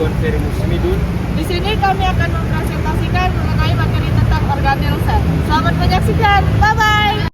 gonferimusmidun. Di sini kami akan mempresentasikan mengenai materi tentang organel sel. Selamat menyaksikan, bye-bye!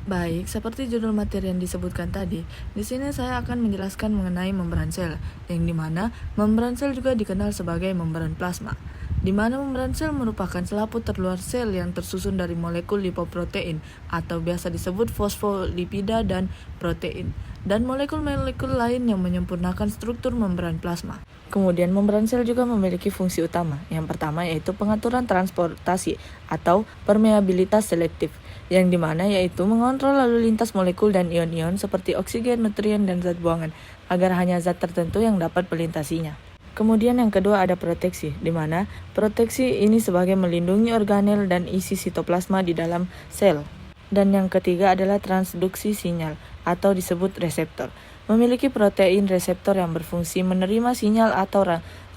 Baik, seperti judul materi yang disebutkan tadi, di sini saya akan menjelaskan mengenai membran sel, yang dimana membran sel juga dikenal sebagai membran plasma, di mana membran sel merupakan selaput terluar sel yang tersusun dari molekul lipoprotein atau biasa disebut fosfolipida dan protein, dan molekul-molekul lain yang menyempurnakan struktur membran plasma. Kemudian membran sel juga memiliki fungsi utama. Yang pertama yaitu pengaturan transportasi atau permeabilitas selektif, yang dimana yaitu mengontrol lalu lintas molekul dan ion-ion seperti oksigen, nutrien, dan zat buangan agar hanya zat tertentu yang dapat melintasinya. Kemudian yang kedua ada proteksi, di mana proteksi ini sebagai melindungi organel dan isi sitoplasma di dalam sel. Dan yang ketiga adalah transduksi sinyal atau disebut reseptor. Memiliki protein reseptor yang berfungsi menerima sinyal atau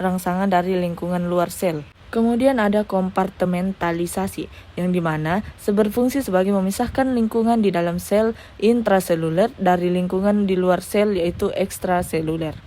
rangsangan dari lingkungan luar sel. Kemudian ada kompartementalisasi, yang dimana berfungsi sebagai memisahkan lingkungan di dalam sel intraseluler dari lingkungan di luar sel yaitu ekstraseluler.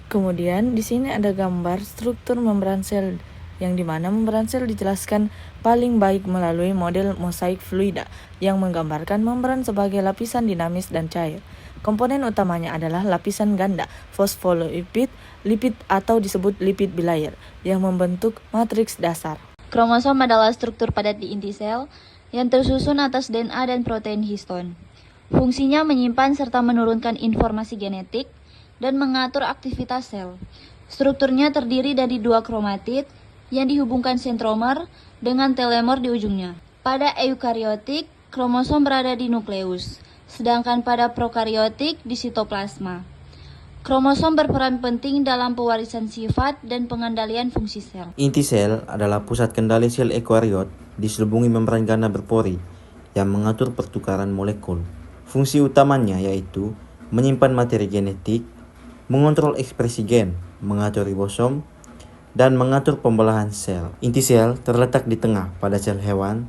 Kemudian di sini ada gambar struktur membran sel, yang dimana membran sel dijelaskan paling baik melalui model mosaik fluida yang menggambarkan membran sebagai lapisan dinamis dan cair. Komponen utamanya adalah lapisan ganda, fosfolipid, lipid atau disebut lipid bilayer, yang membentuk matriks dasar. Kromosom adalah struktur padat di inti sel yang tersusun atas DNA dan protein histon. Fungsinya menyimpan serta menurunkan informasi genetik dan mengatur aktivitas sel. Strukturnya terdiri dari dua kromatid yang dihubungkan sentromer dengan telomer di ujungnya. Pada eukariotik, kromosom berada di nukleus, sedangkan pada prokariotik di sitoplasma. Kromosom berperan penting dalam pewarisan sifat dan pengendalian fungsi sel. Inti sel adalah pusat kendali sel eukariot, diselubungi membran ganda berpori yang mengatur pertukaran molekul. Fungsi utamanya yaitu menyimpan materi genetik, mengontrol ekspresi gen, mengatur ribosom, dan mengatur pembelahan sel. Inti sel terletak di tengah pada sel hewan,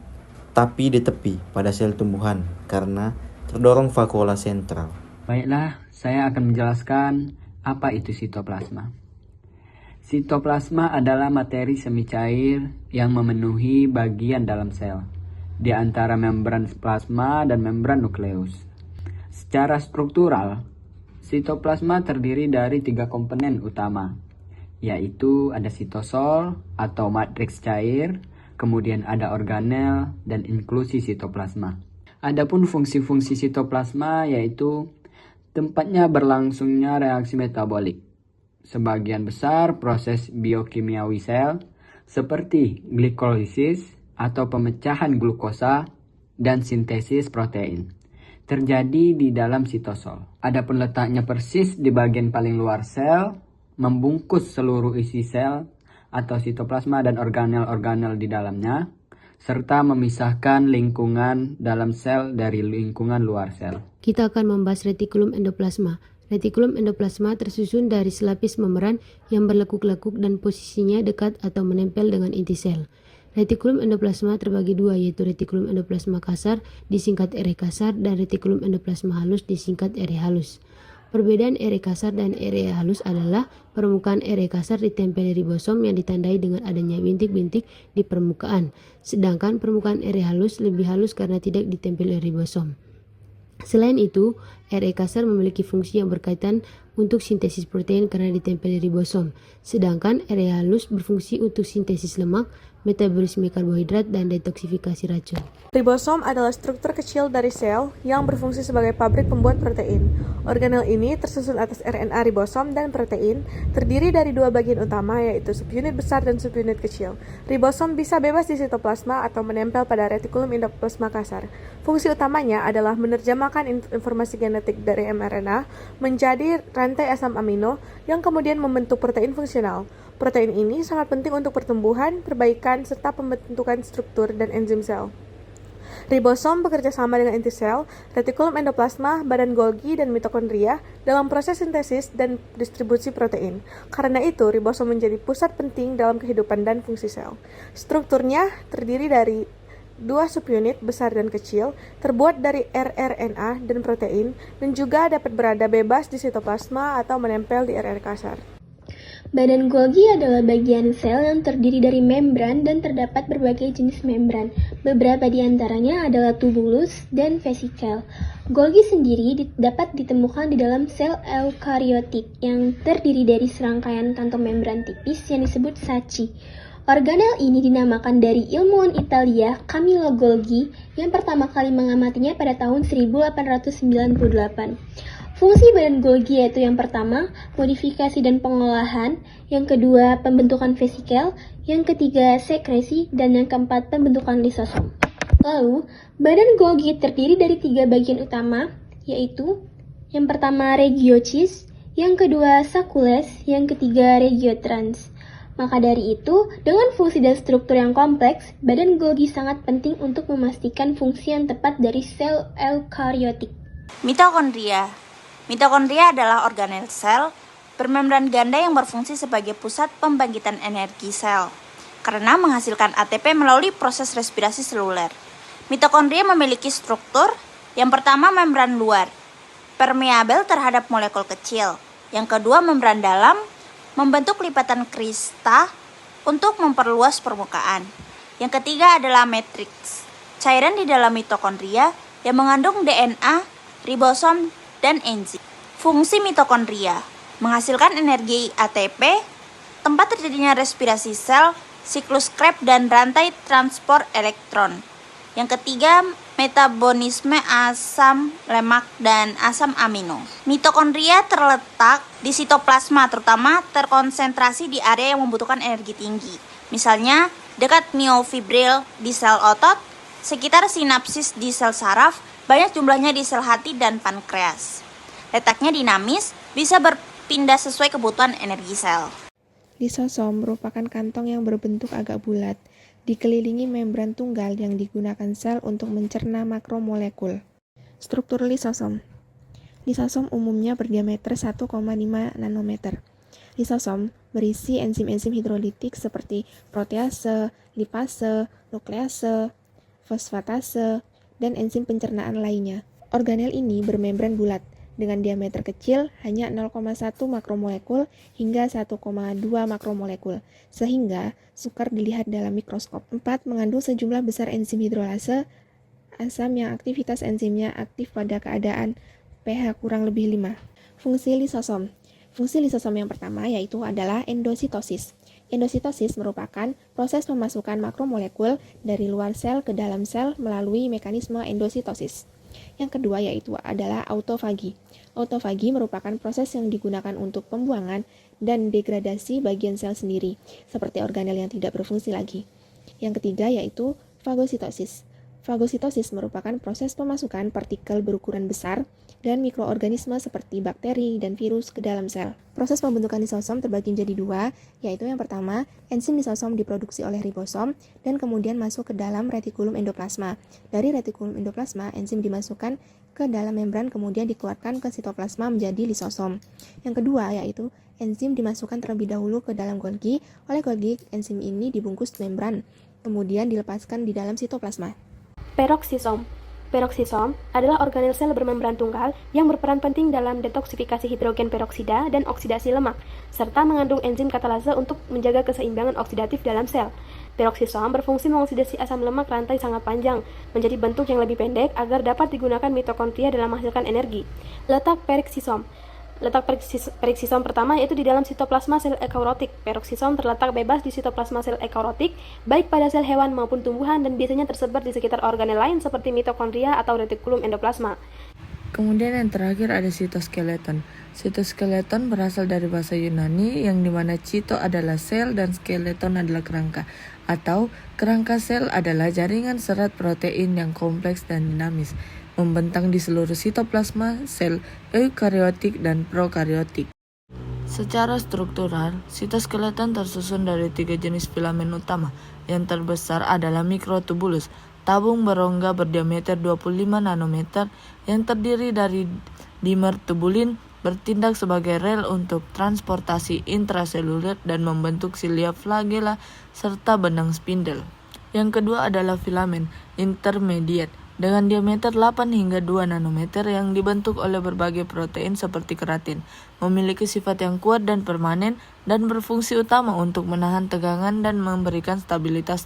tapi di tepi pada sel tumbuhan karena terdorong vakuola sentral. Baiklah, saya akan menjelaskan apa itu sitoplasma. Sitoplasma adalah materi semi cair yang memenuhi bagian dalam sel, di antara membran plasma dan membran nukleus. Secara struktural, sitoplasma terdiri dari 3 komponen utama, yaitu ada sitosol atau matriks cair, kemudian ada organel dan inklusi sitoplasma. Adapun fungsi-fungsi sitoplasma yaitu tempatnya berlangsungnya reaksi metabolik. Sebagian besar proses biokimiawi sel seperti glikolisis atau pemecahan glukosa dan sintesis protein terjadi di dalam sitosol. Adapun letaknya persis di bagian paling luar sel, membungkus seluruh isi sel atau sitoplasma dan organel-organel di dalamnya, serta memisahkan lingkungan dalam sel dari lingkungan luar sel. Kita akan membahas retikulum endoplasma. Retikulum endoplasma tersusun dari selapis membran yang berlekuk-lekuk dan posisinya dekat atau menempel dengan inti sel. Retikulum endoplasma terbagi dua, yaitu retikulum endoplasma kasar disingkat ere kasar dan retikulum endoplasma halus disingkat ere halus. Perbedaan ere kasar dan ere halus adalah permukaan ere kasar ditempel ribosom yang ditandai dengan adanya bintik-bintik di permukaan, sedangkan permukaan ere halus lebih halus karena tidak ditempel ribosom. Selain itu, ere kasar memiliki fungsi yang berkaitan untuk sintesis protein karena ditempel ribosom, sedangkan ere halus berfungsi untuk sintesis lemak, metabolisme karbohidrat, dan detoksifikasi racun. Ribosom adalah struktur kecil dari sel yang berfungsi sebagai pabrik pembuat protein. Organel ini tersusun atas RNA ribosom dan protein, terdiri dari 2 bagian utama yaitu subunit besar dan subunit kecil. Ribosom bisa bebas di sitoplasma atau menempel pada retikulum endoplasma kasar. Fungsi utamanya adalah menerjemahkan informasi genetik dari mRNA menjadi rantai asam amino yang kemudian membentuk protein fungsional. Protein ini sangat penting untuk pertumbuhan, perbaikan, serta pembentukan struktur dan enzim sel. Ribosom bekerja sama dengan inti sel, retikulum endoplasma, badan Golgi, dan mitokondria dalam proses sintesis dan distribusi protein. Karena itu, ribosom menjadi pusat penting dalam kehidupan dan fungsi sel. Strukturnya terdiri dari dua subunit besar dan kecil, terbuat dari rRNA dan protein, dan juga dapat berada bebas di sitoplasma atau menempel di RR kasar. Badan Golgi adalah bagian sel yang terdiri dari membran dan terdapat berbagai jenis membran. Beberapa di antaranya adalah tubulus dan vesikel. Golgi sendiri dapat ditemukan di dalam sel eukariotik yang terdiri dari serangkaian kantong membran tipis yang disebut saci. Organel ini dinamakan dari ilmuwan Italia Camillo Golgi yang pertama kali mengamatinya pada tahun 1898. Fungsi badan Golgi yaitu yang pertama, modifikasi dan pengolahan, yang kedua, pembentukan vesikel, yang ketiga, sekresi, dan yang keempat, pembentukan lisosom. Lalu, badan Golgi terdiri dari 3 bagian utama, yaitu yang pertama regiochis, yang kedua sakules, yang ketiga regiotrans. Maka dari itu, dengan fungsi dan struktur yang kompleks, badan Golgi sangat penting untuk memastikan fungsi yang tepat dari sel eukariotik. Mitokondria. Mitokondria adalah organel sel bermembran ganda yang berfungsi sebagai pusat pembangkitan energi sel karena menghasilkan ATP melalui proses respirasi seluler. Mitokondria memiliki struktur yang pertama membran luar, permeabel terhadap molekul kecil. Yang kedua membran dalam, membentuk lipatan krista untuk memperluas permukaan. Yang ketiga adalah matriks, cairan di dalam mitokondria yang mengandung DNA, ribosom, dan enzim. Fungsi mitokondria menghasilkan energi ATP, tempat terjadinya respirasi sel, siklus Krebs, dan rantai transport elektron. Yang ketiga, metabolisme asam lemak dan asam amino. Mitokondria terletak di sitoplasma, terutama terkonsentrasi di area yang membutuhkan energi tinggi. Misalnya, dekat miofibril di sel otot, sekitar sinapsis di sel saraf, banyak jumlahnya di sel hati dan pankreas. Letaknya dinamis, bisa berpindah sesuai kebutuhan energi sel. Lisosom merupakan kantong yang berbentuk agak bulat, dikelilingi membran tunggal yang digunakan sel untuk mencerna makromolekul. Struktur lisosom. Lisosom umumnya berdiameter 1,5 nanometer. Lisosom berisi enzim-enzim hidrolitik seperti protease, lipase, nuklease, fosfatase, dan enzim pencernaan lainnya. Organel ini bermembran bulat, dengan diameter kecil hanya 0,1 makromolekul hingga 1,2 makromolekul, sehingga sukar dilihat dalam mikroskop. 4. Mengandung sejumlah besar enzim hidrolase, asam yang aktivitas enzimnya aktif pada keadaan pH kurang lebih 5. Fungsi lisosom. Fungsi lisosom yang pertama yaitu adalah endositosis. Endositosis merupakan proses pemasukan makromolekul dari luar sel ke dalam sel melalui mekanisme endositosis. Yang kedua yaitu adalah autofagi. Autofagi merupakan proses yang digunakan untuk pembuangan dan degradasi bagian sel sendiri, seperti organel yang tidak berfungsi lagi. Yang ketiga yaitu fagositosis. Fagositosis merupakan proses pemasukan partikel berukuran besar dan mikroorganisme seperti bakteri dan virus ke dalam sel. Proses pembentukan lisosom terbagi menjadi 2, yaitu yang pertama, enzim lisosom diproduksi oleh ribosom dan kemudian masuk ke dalam retikulum endoplasma. Dari retikulum endoplasma, enzim dimasukkan ke dalam membran kemudian dikeluarkan ke sitoplasma menjadi lisosom. Yang kedua, yaitu enzim dimasukkan terlebih dahulu ke dalam Golgi. Oleh Golgi, enzim ini dibungkus membran, kemudian dilepaskan di dalam sitoplasma. Peroksisom. Peroksisom adalah organel sel bermembran tunggal yang berperan penting dalam detoksifikasi hidrogen peroksida dan oksidasi lemak, serta mengandung enzim katalase untuk menjaga keseimbangan oksidatif dalam sel. Peroksisom berfungsi mengoksidasi asam lemak rantai sangat panjang menjadi bentuk yang lebih pendek agar dapat digunakan mitokondria dalam menghasilkan energi. Letak peroksisom. Letak peroksisom pertama yaitu di dalam sitoplasma sel eukariotik. Peroksisom terletak bebas di sitoplasma sel eukariotik, baik pada sel hewan maupun tumbuhan, dan biasanya tersebar di sekitar organel lain seperti mitokondria atau retikulum endoplasma. Kemudian yang terakhir ada sitoskeleton. Sitoskeleton berasal dari bahasa Yunani yang dimana cito adalah sel dan skeleton adalah kerangka, atau kerangka sel adalah jaringan serat protein yang kompleks dan dinamis, membentang di seluruh sitoplasma, sel eukariotik dan prokariotik. Secara struktural, sitoskeleton tersusun dari 3 jenis filamen utama. Yang terbesar adalah mikrotubulus, tabung berongga berdiameter 25 nanometer yang terdiri dari dimer tubulin, bertindak sebagai rel untuk transportasi intraseluler dan membentuk silia flagella serta benang spindle. Yang kedua adalah filamen intermediate dengan diameter 8 hingga 2 nanometer yang dibentuk oleh berbagai protein seperti keratin, memiliki sifat yang kuat dan permanen dan berfungsi utama untuk menahan tegangan dan memberikan stabilitas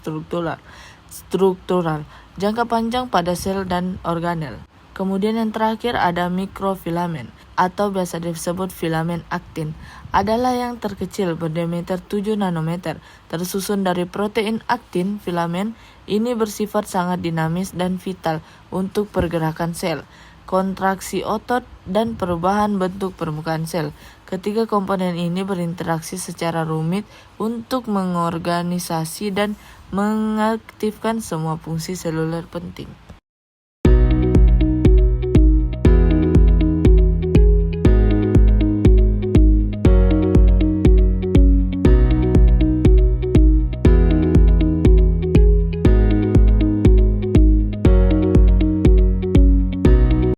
struktural jangka panjang pada sel dan organel. Kemudian yang terakhir ada mikrofilamen atau biasa disebut filamen aktin, adalah yang terkecil berdiameter 7 nanometer, tersusun dari protein aktin. Filamen ini bersifat sangat dinamis dan vital untuk pergerakan sel, kontraksi otot, dan perubahan bentuk permukaan sel. Ketiga komponen ini berinteraksi secara rumit untuk mengorganisasi dan mengaktifkan semua fungsi seluler penting.